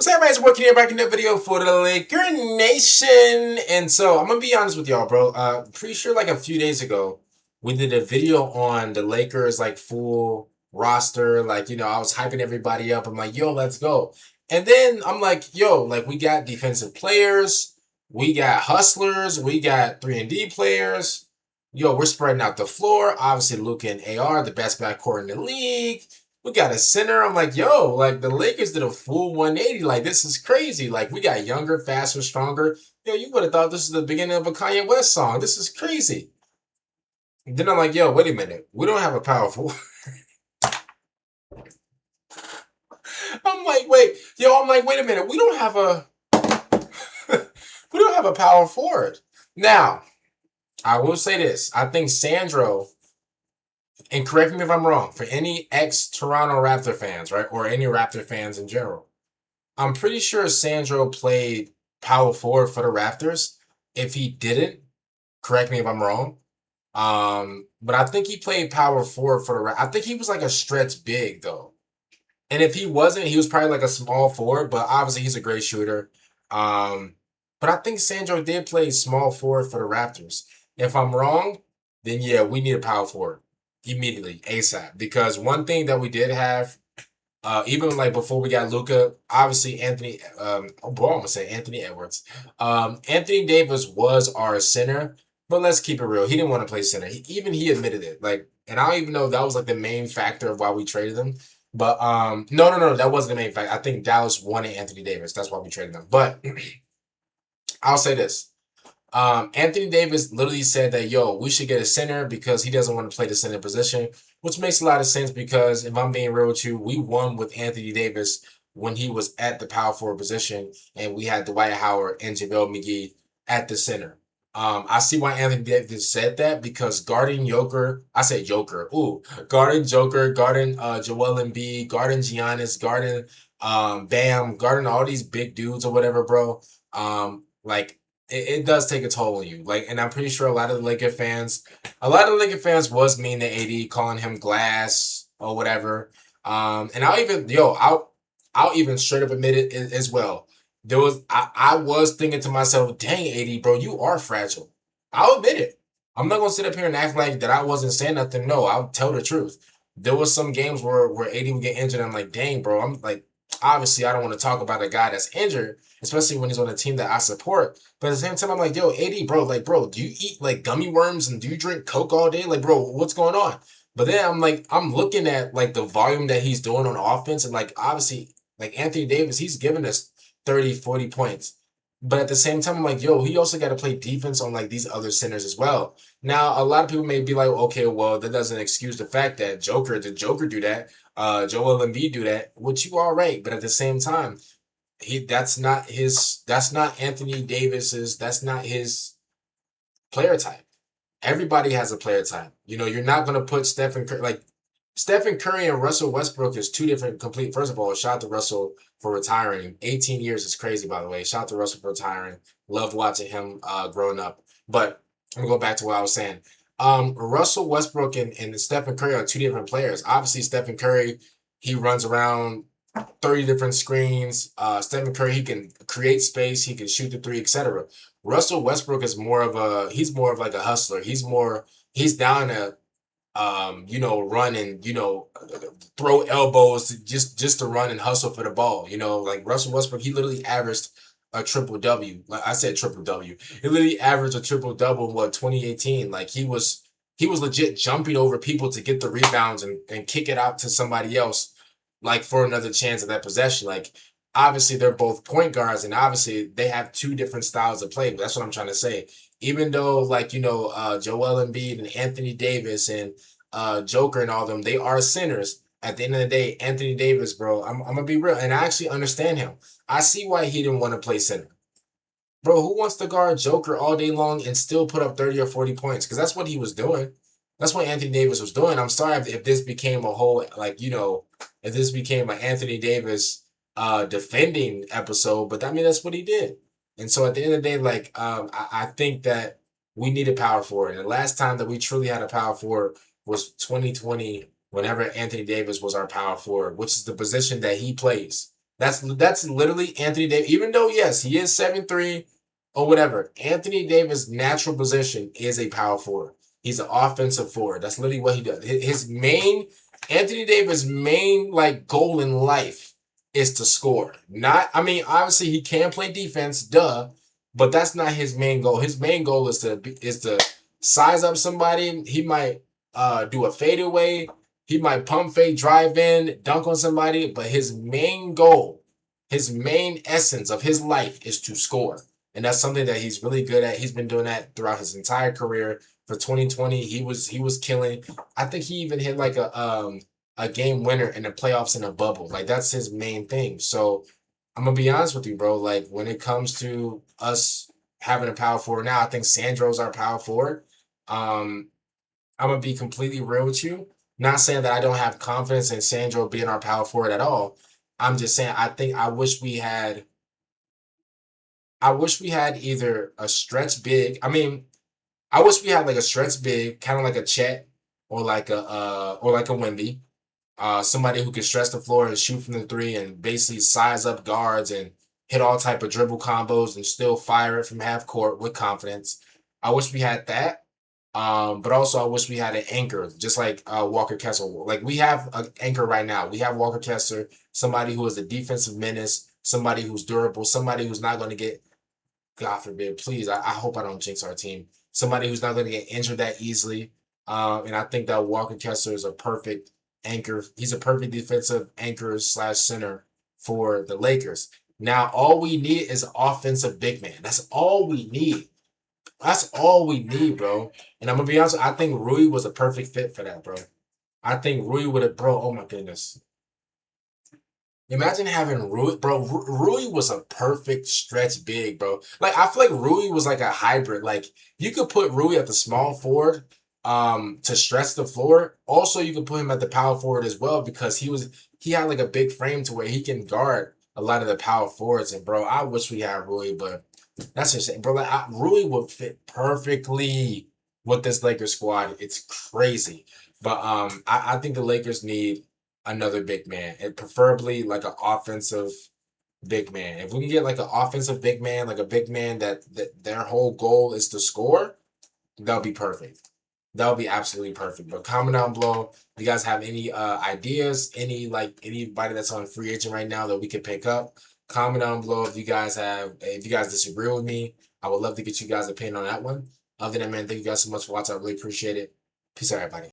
What's up, guys? Working here back in the video for the Laker Nation. And so I'm gonna be honest with y'all, bro. Pretty sure like a few days ago, we did a video on the Lakers like full roster. Like, I was hyping everybody up. I'm like, yo, let's go. And then I'm like, yo, like we got defensive players, we got hustlers, we got 3-and-D players. Yo, we're spreading out the floor. Obviously, Luka and AR, the best backcourt in the league. We got a center. I'm like, yo, like the Lakers did a full 180. Like, this is crazy. Like, we got younger, faster, stronger. Yo, you would have thought this is the beginning of a Kanye West song. This is crazy. And then I'm like, yo, wait a minute. We don't have a powerful. I'm like, wait a minute. We don't have a we don't have a power forward. Now, I will say this. I think Sandro, and correct me if I'm wrong, for any ex-Toronto Raptor fans, right? Or any Raptor fans in general. I'm pretty sure Sandro played power forward for the Raptors. If he didn't, correct me if I'm wrong. But I think he played power forward for the Raptors. I think he was like a stretch big though. And if he wasn't, he was probably like a small forward, but obviously he's a great shooter. Um, but I think Sandro did play small forward for the Raptors. If I'm wrong, then yeah, we need a power forward immediately, ASAP. Because one thing that we did have, even like before we got Luka, obviously Anthony, I'm gonna say Anthony Edwards. Anthony Davis was our center, but let's keep it real. He didn't want to play center. Even he admitted it. Like, and I don't even know if that was like the main factor of why we traded him. But no, that wasn't the main factor. I think Dallas wanted Anthony Davis. That's why we traded him. But I'll say this. Anthony Davis literally said that, yo, we should get a center because he doesn't want to play the center position, which makes a lot of sense because if I'm being real with you, we won with Anthony Davis when he was at the power forward position and we had Dwight Howard and JaVale McGee at the center. I see why Anthony Davis said that because guarding Joker, I said Joker, guarding Joker, guarding Joel Embiid, guarding Giannis, guarding Bam, guarding all these big dudes or whatever, bro. Like it does take a toll on you. Like, and I'm pretty sure a lot of the Laker fans was mean to AD, calling him glass or whatever. And I'll even straight up admit it as well. I was thinking to myself, dang, AD, bro, you are fragile. I'll admit it. I'm not gonna sit up here and act like that I wasn't saying nothing. No, I'll tell the truth. There was some games where AD would get injured. I'm like, dang, bro. I'm like, obviously, I don't want to talk about a guy that's injured, especially when he's on a team that I support. But at the same time, I'm like, yo, AD, bro, like, bro, do you eat like gummy worms and do you drink Coke all day? Like, bro, what's going on? But then I'm like, I'm looking at like the volume that he's doing on offense, and like obviously, like Anthony Davis, he's giving us 30, 40 points. But at the same time, I'm like, yo, he also got to play defense on like these other centers as well. Now, a lot of people may be like, okay, well, that doesn't excuse the fact that the Joker do that, Joel Embiid do that, which you are right. But at the same time, that's not Anthony Davis's, that's not his player type. Everybody has a player type. You're not gonna put Stephen Curry like Stephen Curry and Russell Westbrook is two different complete. First of all, shout out to Russell for retiring. 18 years is crazy, by the way. Shout out to Russell for retiring. Loved watching him growing up. But I'm gonna go back to what I was saying. Russell Westbrook and Stephen Curry are two different players. Obviously, Stephen Curry, he runs around 30 different screens. Stephen Curry, he can create space, he can shoot the three, etc. Russell Westbrook is he's more of like a hustler. He's down to run and throw elbows just to run and hustle for the ball. Like Russell Westbrook, he literally averaged a triple W. Like I said, triple W. He literally averaged a triple double in 2018. Like he was legit jumping over people to get the rebounds and kick it out to somebody else, like for another chance at that possession. Like obviously they're both point guards and obviously they have two different styles of play. But that's what I'm trying to say. Even though like Joel Embiid and Anthony Davis and Joker and all them, they are centers. At the end of the day, Anthony Davis, bro, I'm gonna be real, and I actually understand him. I see why he didn't want to play center. Bro, who wants to guard Joker all day long and still put up 30 or 40 points? Because that's what he was doing. That's what Anthony Davis was doing. I'm sorry if this became a whole, like, if this became an Anthony Davis defending episode, but I mean, that's what he did. And so at the end of the day, like, I think that we need a power forward. And the last time that we truly had a power forward was 2020, whenever Anthony Davis was our power forward, which is the position that he plays. That's literally Anthony Davis. Even though yes, he is 7'3" or whatever, Anthony Davis' natural position is a power forward. He's an offensive forward. That's literally what he does. His main Anthony Davis' main like goal in life is to score. Not, I mean, obviously he can play defense, duh, but that's not his main goal. His main goal is to size up somebody. He might do a fadeaway. He might pump fake, drive in, dunk on somebody, but his main goal, his main essence of his life is to score. And that's something that he's really good at. He's been doing that throughout his entire career. For 2020, he was killing. I think he even hit like a game winner in the playoffs in a bubble. Like that's his main thing. So I'm gonna be honest with you, bro. Like when it comes to us having a power forward now, I think Sandro's our power forward. Um, I'm gonna be completely real with you. Not saying that I don't have confidence in Sandro being our power forward at all. I'm just saying I think I wish we had either a stretch big. I mean, I wish we had like a stretch big, kind of like a Chet or like a Wemby. Somebody who can stretch the floor and shoot from the three and basically size up guards and hit all type of dribble combos and still fire it from half court with confidence. I wish we had that. But also I wish we had an anchor, just like Walker Kessler. Like we have an anchor right now. We have Walker Kessler, somebody who is a defensive menace, somebody who's durable, somebody who's not going to get, God forbid, please, I hope I don't jinx our team. Somebody who's not going to get injured that easily. And I think that Walker Kessler is a perfect anchor. He's a perfect defensive anchor slash center for the Lakers. Now, all we need is an offensive big man. That's all we need. That's all we need, bro. And I'm gonna be honest, I think Rui was a perfect fit for that, bro. I think Rui would have, bro. Oh my goodness. Imagine having Rui, bro. Rui was a perfect stretch big, bro. Like I feel like Rui was like a hybrid. Like you could put Rui at the small forward, to stretch the floor. Also, you could put him at the power forward as well because he had like a big frame to where he can guard a lot of the power forwards. And bro, I wish we had Rui, but that's just bro. Like Rui would fit perfectly with this Lakers squad. It's crazy, but I think the Lakers need another big man, and preferably like an offensive big man. If we can get like an offensive big man, like a big man that their whole goal is to score, that'll be perfect. That'll be absolutely perfect. But comment down below if you guys have any ideas, anybody that's on free agent right now that we could pick up. Comment down below if you guys disagree with me. I would love to get you guys' opinion on that one. Other than that, man, thank you guys so much for watching. I really appreciate it. Peace out, everybody.